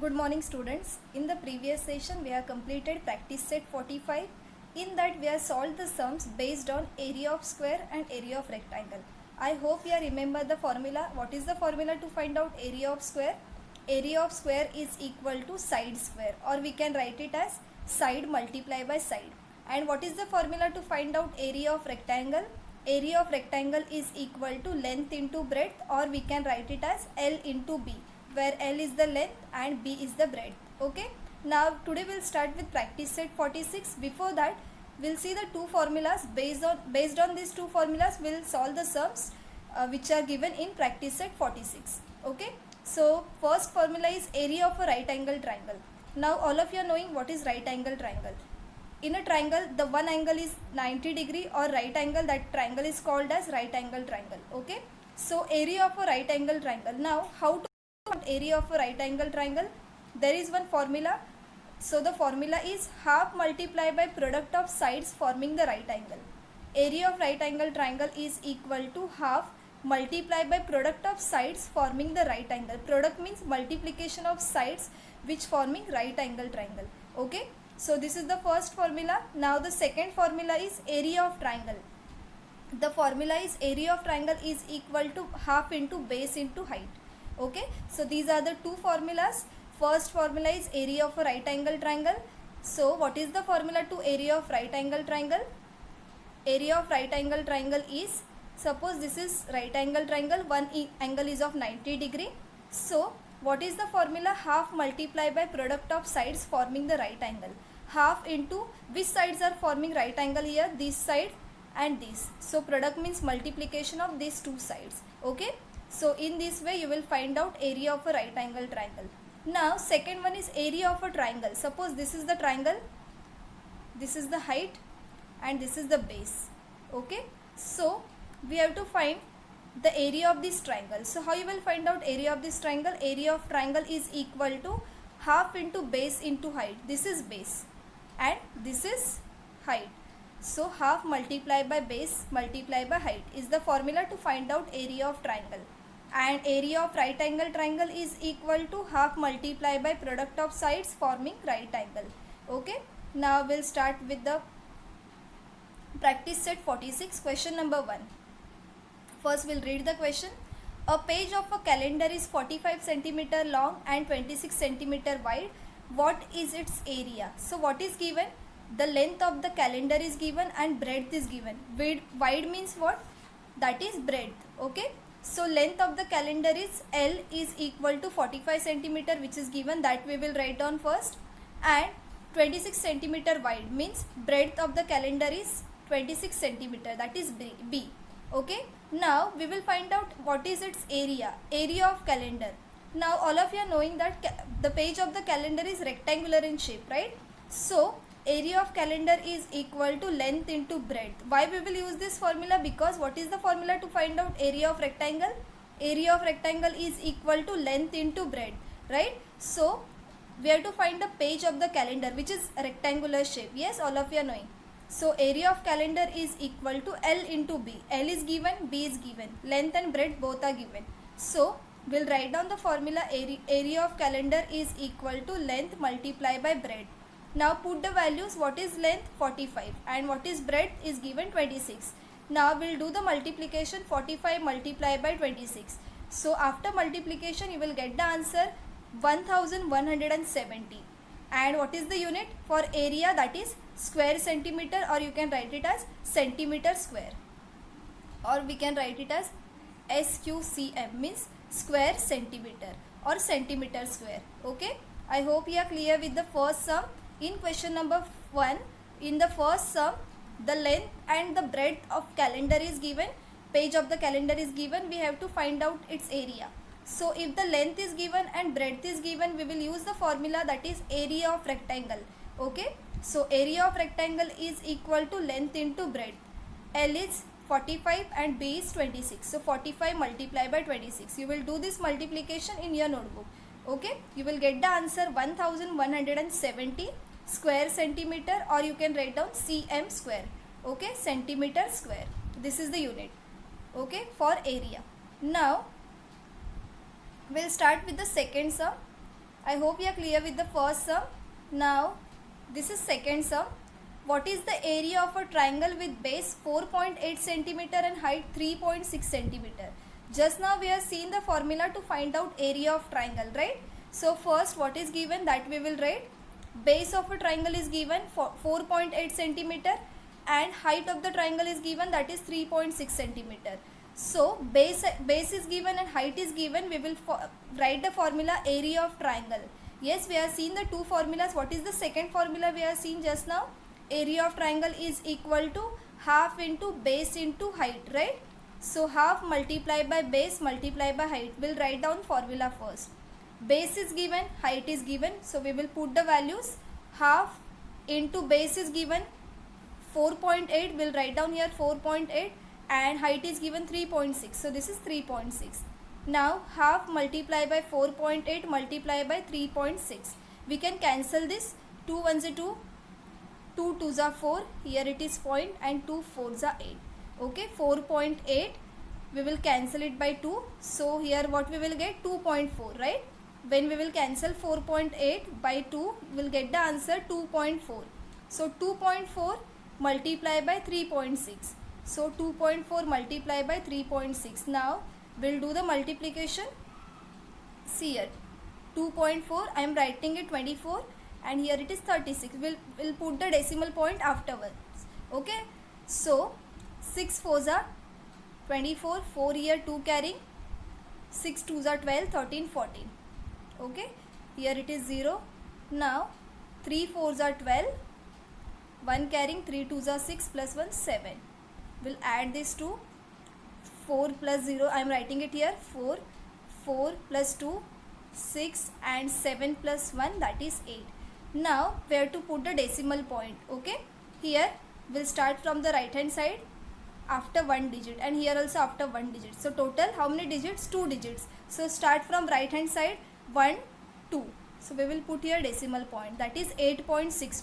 Good morning students. In the previous session we have completed practice set 45. In that we have solved the sums based on area of square and area of rectangle. I hope you remember the formula. What is the formula to find out area of square? Area of square is equal to side square, or we can write it as side multiply by side. And what is the formula to find out area of rectangle? Area of rectangle is equal to length into breadth, or we can write it as L into B, where L is the length and B is the breadth. Okay. Now today we'll start with practice set 46. Before that we'll see the two formulas. Based on these two formulas we'll solve the sums which are given in practice set 46. Okay. So first formula is area of a right angle triangle. Now all of you are knowing what is right angle triangle. In a triangle, the one angle is 90 degree or right angle. That triangle is called as right angle triangle. Okay. So area of a right angle triangle. Now how to find area of a right angle triangle? There is one formula. So the formula is half multiplied by product of sides forming the right angle. Area of right angle triangle is equal to half multiplied by product of sides forming the right angle. Product means multiplication of sides which forming right angle triangle. Okay. So this is the first formula. Now the second formula is area of triangle. The formula is area of triangle is equal to half into base into height. Okay. So these are the two formulas. First formula is area of a right angle triangle. So what is the formula to area of right angle triangle? Area of right angle triangle is, suppose this is right angle triangle, one angle is of 90 degree. So what is the formula? Half multiplied by product of sides forming the right angle. Half into which sides are forming right angle here? This side and this. So product means multiplication of these two sides. Okay. So in this way you will find out area of a right angle triangle. Now second one is area of a triangle. Suppose this is the triangle, this is the height and this is the base. Okay. So we have to find the area of this triangle. So how you will find out area of this triangle? Area of triangle is equal to half into base into height. This is base and this is height. So half multiplied by base multiplied by height is the formula to find out area of triangle. And area of right angle triangle is equal to half multiplied by product of sides forming right angle. Okay. Now we'll start with the practice set 46. Question number 1. First we'll read the question. A page of a calendar is 45 centimeter long and 26 centimeter wide. What is its area? So what is given? The length of the calendar is given and breadth is given. Wide means what? That is breadth. Okay. So length of the calendar is L is equal to 45 centimeter, which is given, that we will write down first. And 26 centimeter wide means breadth of the calendar is 26 centimeter, that is B. Okay. Now we will find out what is its area. Area of calendar. Now all of you are knowing that the page of the calendar is rectangular in shape, right? So area of calendar is equal to length into breadth. Why we will use this formula? Because what is the formula to find out area of rectangle? Area of rectangle is equal to length into breadth, right? So we have to find the page of the calendar which is rectangular shape. Yes, all of you are knowing. So area of calendar is equal to L into B. L is given, B is given. Length and breadth both are given. So we'll write down the formula. Area of calendar is equal to length multiplied by breadth. Now put the values. What is length? 45 and what is breadth is given 26. Now we'll do the multiplication. 45 multiplied by 26. So after multiplication you will get the answer 1170. And what is the unit for area? That is square centimeter, or you can write it as centimeter square, or we can write it as SQCM, means square centimeter or centimeter square. Okay. I hope you are clear with the first sum. In question number 1, in the first sum, the length and the breadth of calendar is given, page of the calendar is given, we have to find out its area. So if the length is given and breadth is given, we will use the formula, that is area of rectangle. Okay. So area of rectangle is equal to length into breadth. L is 45 and B is 26. So 45 multiplied by 26. You will do this multiplication in your notebook. Okay. You will get the answer 1170 square centimeter, or you can write down cm square. Okay. Centimeter square. This is the unit. Okay. For area. Now we'll start with the second sum. I hope you are clear with the first sum. Now this is second sum. What is the area of a triangle with base 4.8 centimeter and height 3.6 centimeter? Just now we have seen the formula to find out area of triangle, right? So first what is given, that we will write. Base of a triangle is given 4.8 centimeter and height of the triangle is given, that is 3.6 centimeter. So base is given and height is given. We will write the formula area of triangle. Yes, we have seen the two formulas. What is the second formula we have seen just now? Area of triangle is equal to half into base into height, right? So half multiplied by base multiplied by height. We'll write down formula first. Base is given, height is given. So we will put the values. Half into base is given 4.8. We'll write down here 4.8 and height is given 3.6. So this is 3.6. Now half multiplied by 4.8 multiplied by 3.6. We can cancel this. 2 ones are 2. 2 2s are 4. Here it is point and 2 4s are 8. Okay, 4.8. We will cancel it by 2. So here what we will get? 2.4, right? When we will cancel 4.8 by 2, we will get the answer 2.4. So 2.4 multiplied by 3.6. So 2.4 multiplied by 3.6. Now we'll do the multiplication. See here, 2.4, I am writing it 24 and here it is 36. We'll put the decimal point afterwards. Okay, so 6 4s are 24, 4 here 2 carrying, 6 2s are 12, 13, 14. Okay, here it is 0. Now 3 4s are 12, 1 carrying, 3 2s are 6 plus 1 7. We'll add this to 4 plus 0. I am writing it here 4. 4 plus 2 6 and 7 plus 1, that is 8. Now we have to put the decimal point. Okay, here we'll start from the right hand side after 1 digit and here also after 1 digit. So total how many digits? 2 digits. So start from right hand side 1 2. So we will put here decimal point, that is 8.64.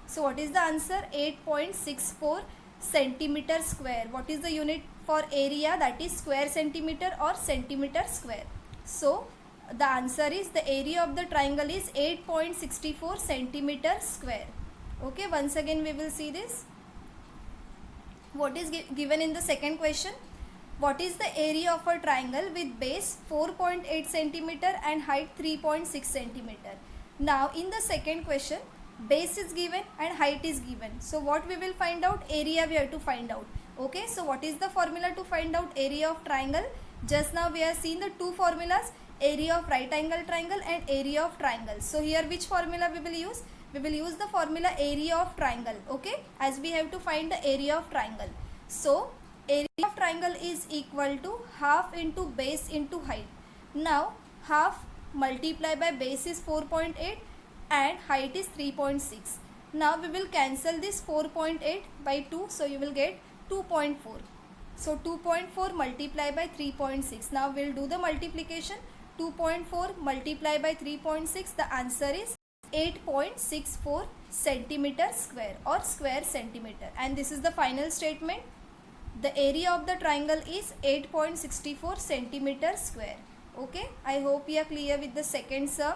So what is the answer? 8.64 centimeter square. What is the unit for area? That is square centimeter or centimeter square. So the answer is, the area of the triangle is 8.64 centimeter square. Okay, once again we will see this. What is given in the second question? What is the area of a triangle with base 4.8 centimeter and height 3.6 centimeter? Now in the second question, base is given and height is given. So what we will find out? Area we have to find out. Okay, so what is the formula to find out area of triangle? Just now we have seen the two formulas, area of right angle triangle and area of triangle. So here which formula we will use? We will use the formula area of triangle. Okay, as we have to find the area of triangle. So area of triangle is equal to half into base into height. Now half multiplied by base is 4.8 and height is 3.6. Now we will cancel this 4.8 by 2. So you will get 2.4. So 2.4 multiplied by 3.6. Now we will do the multiplication. 2.4 multiplied by 3.6. The answer is 8.64 centimeter square or square centimeter. And this is the final statement. The area of the triangle is 8.64 centimeter square. Okay, I hope you are clear with the second sum.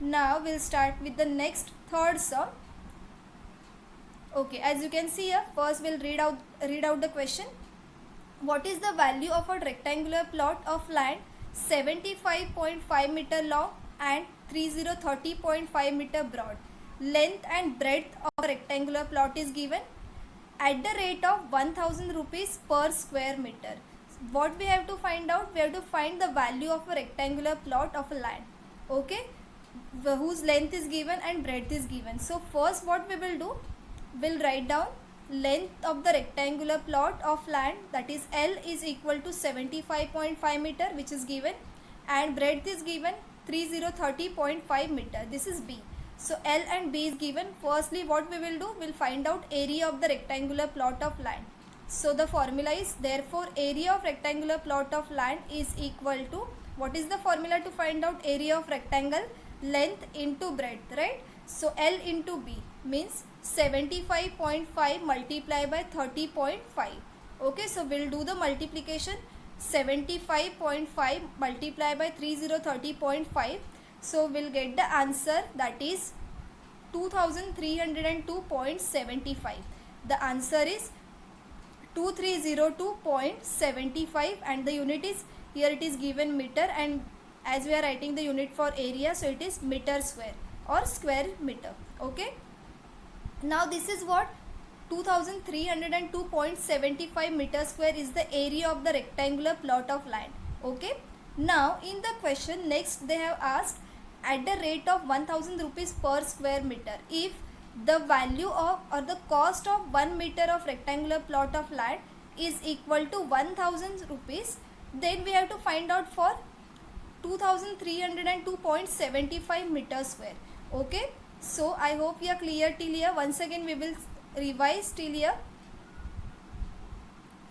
Now we'll start with the next third sum. Okay, as you can see here, first we'll read out the question. What is the value of a rectangular plot of land 75.5 meter long and 3030.5 meter broad? Length and breadth of a rectangular plot is given at the rate of 1000 rupees per square meter. What we have to find out? We have to find the value of a rectangular plot of a land. Okay, whose length is given and breadth is given. So first what we will do? We'll write down length of the rectangular plot of land, that is L is equal to 75.5 meter, which is given, and breadth is given 3030.5 meter. This is B. So L and B is given. Firstly what we will do? We'll find out area of the rectangular plot of land. So the formula is, therefore area of rectangular plot of land is equal to, what is the formula to find out area of rectangle? Length into breadth, right? So L into B means 75.5 multiplied by 30.5. Okay, so we'll do the multiplication. 75.5 multiplied by 3030.5. So we'll get the answer, that is 2302.75. The answer is 2302.75 and the unit is, here it is given meter, and as we are writing the unit for area, so it is meter square or square meter. Okay. Now this is what 2302.75 meter square is the area of the rectangular plot of land. Okay. Now in the question next they have asked, at the rate of 1000 rupees per square meter, if the value of or the cost of 1 meter of rectangular plot of land is equal to 1000 rupees, then we have to find out for 2302.75 meter square. Okay. So I hope we are clear till here. Once again we will revise till here.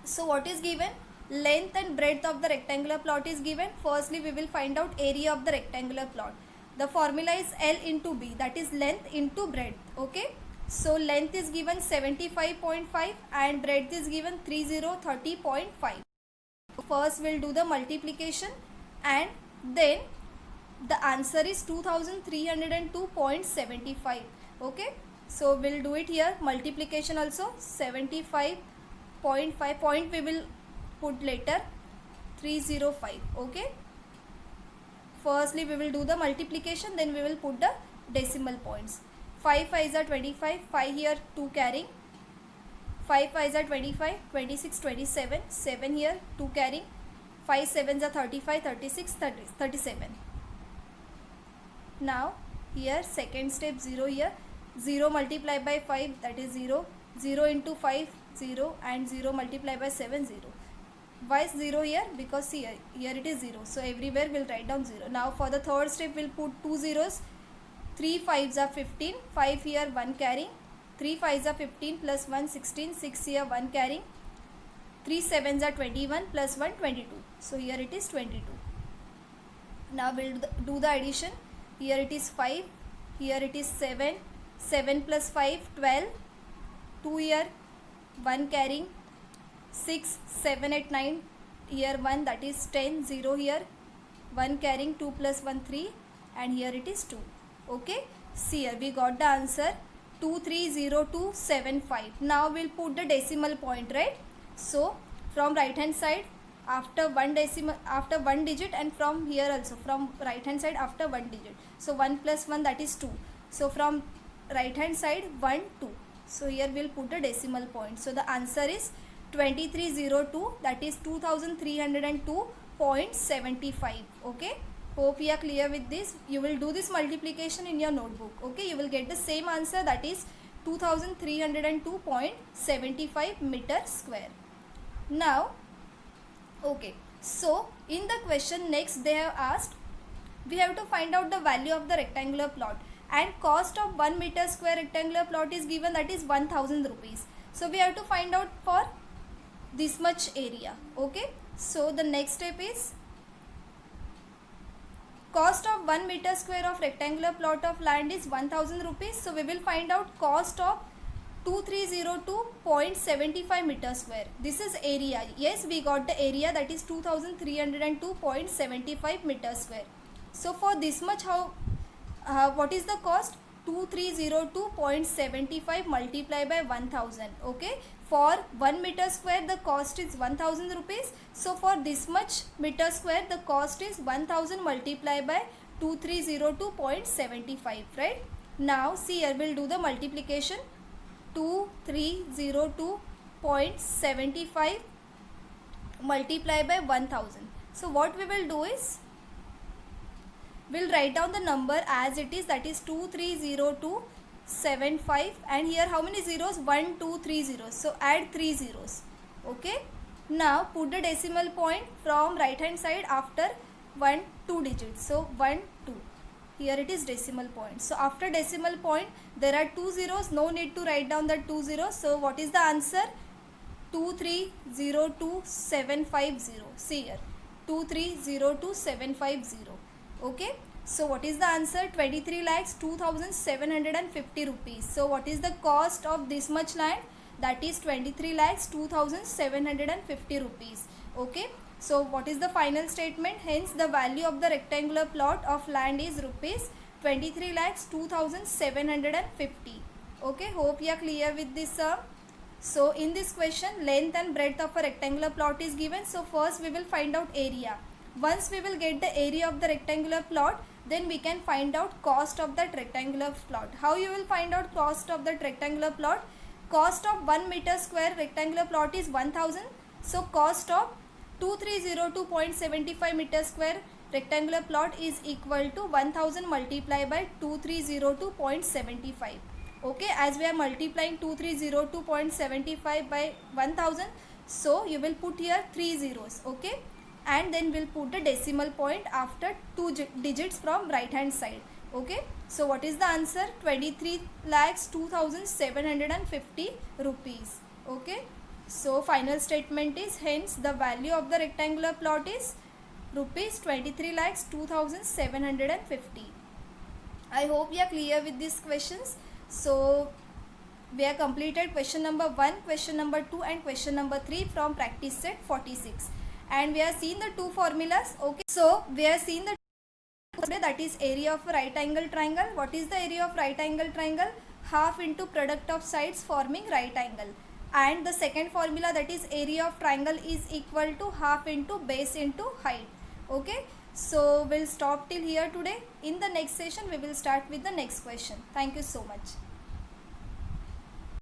So what is given? Length and breadth of the rectangular plot is given. Firstly we will find out area of the rectangular plot. The formula is L into B, that is length into breadth. Okay. So length is given 75.5 and breadth is given 3030.5. First we'll do the multiplication and then the answer is 2302.75. Okay. So we'll do it here. Multiplication also 75.5, point we will put later, 305. Okay. Firstly we will do the multiplication, then we will put the decimal points. 5 5s are 25, 5 here 2 carrying, 5 5s are 25, 26, 27, 7 here 2 carrying, 5 7s are 35, 36, 37. Now here second step 0 here, 0 multiplied by 5, that is 0, 0 into 5 0 and 0 multiplied by 7 0. Why is 0 here? Because here it is 0, so everywhere we'll write down 0. Now for the third step we'll put 2 zeros, 3 5s are 15, 5 here 1 carrying, 3 5s are 15 plus 1 16, 6 here 1 carrying, 3 7s are 21 plus 1 22, so here it is 22. Now we'll do the addition. Here it is 5, here it is 7, 7 plus 5 12, 2 here 1 carrying, 6 7 8 9, here 1, that is 10, 0 here 1 carrying, 2 plus 1 3, and here it is 2. Okay. See here we got the answer 230275. Now we'll put the decimal point, right? So from right hand side after one digit, and from here also from right hand side after one digit. So 1 plus 1, that is 2. So from right hand side 1 2. So here we'll put the decimal point. So the answer is 2302, that is 2302.75. Okay. Hope you are clear with this. You will do this multiplication in your notebook. Okay. You will get the same answer, that is 2302.75 meter square. Now, okay. So in the question next they have asked, we have to find out the value of the rectangular plot, and cost of 1 meter square rectangular plot is given, that is 1000 rupees. So we have to find out for this much area. Okay. So the next step is, cost of 1 meter square of rectangular plot of land is 1000 rupees. So we will find out cost of 2302.75 meter square. This is area. Yes, we got the area, that is 2302.75 meter square. So for this much, what is the cost? 2302.75 multiplied by 1000. Okay. For 1 meter square the cost is 1000 rupees. So for this much meter square the cost is 1000 multiplied by 2302.75, right? Now see here we'll do the multiplication. 2302.75 multiplied by 1000. So what we will do is, we'll write down the number as it is, that is 2302.75, and here how many zeros? 1 2 3 zeros, so add 3 zeros. Okay. Now put the decimal point from right hand side after 1 2 digits, so 1 2, here it is decimal point. So after decimal point there are 2 zeros, no need to write down the 2 zeros. So what is the answer? 2302.750. See here, 2302.750. Okay. So what is the answer? 23,02,750 rupees. So what is the cost of this much land? That is 23,02,750 rupees. Okay. So what is the final statement? Hence the value of the rectangular plot of land is rupees 23,02,750. Okay, hope you are clear with this sum. So in this question, length and breadth of a rectangular plot is given. So first we will find out area. Once we will get the area of the rectangular plot, then we can find out cost of that rectangular plot. How you will find out cost of that rectangular plot? Cost of 1 meter square rectangular plot is 1000. So cost of 2302.75 meter square rectangular plot is equal to 1000 multiplied by 2302.75. Okay, as we are multiplying 2302.75 by 1000, so you will put here 3 zeros. Okay, and then we'll put the decimal point after 2 digits from right hand side. Okay, so what is the answer? 23,02,750 rupees. Okay, so final statement is, hence the value of the rectangular plot is rupees 23,02,750. I hope you are clear with these questions. So we have completed question number 1, question number 2 and question number 3 from practice set 46, and we have seen the two formulas. Okay, so we have seen the that is area of a right angle triangle. What is the area of right angle triangle? Half into product of sides forming right angle. And the second formula, that is area of triangle, is equal to half into base into height. Okay, so we'll stop till here today. In the next session we will start with the next question. Thank you so much.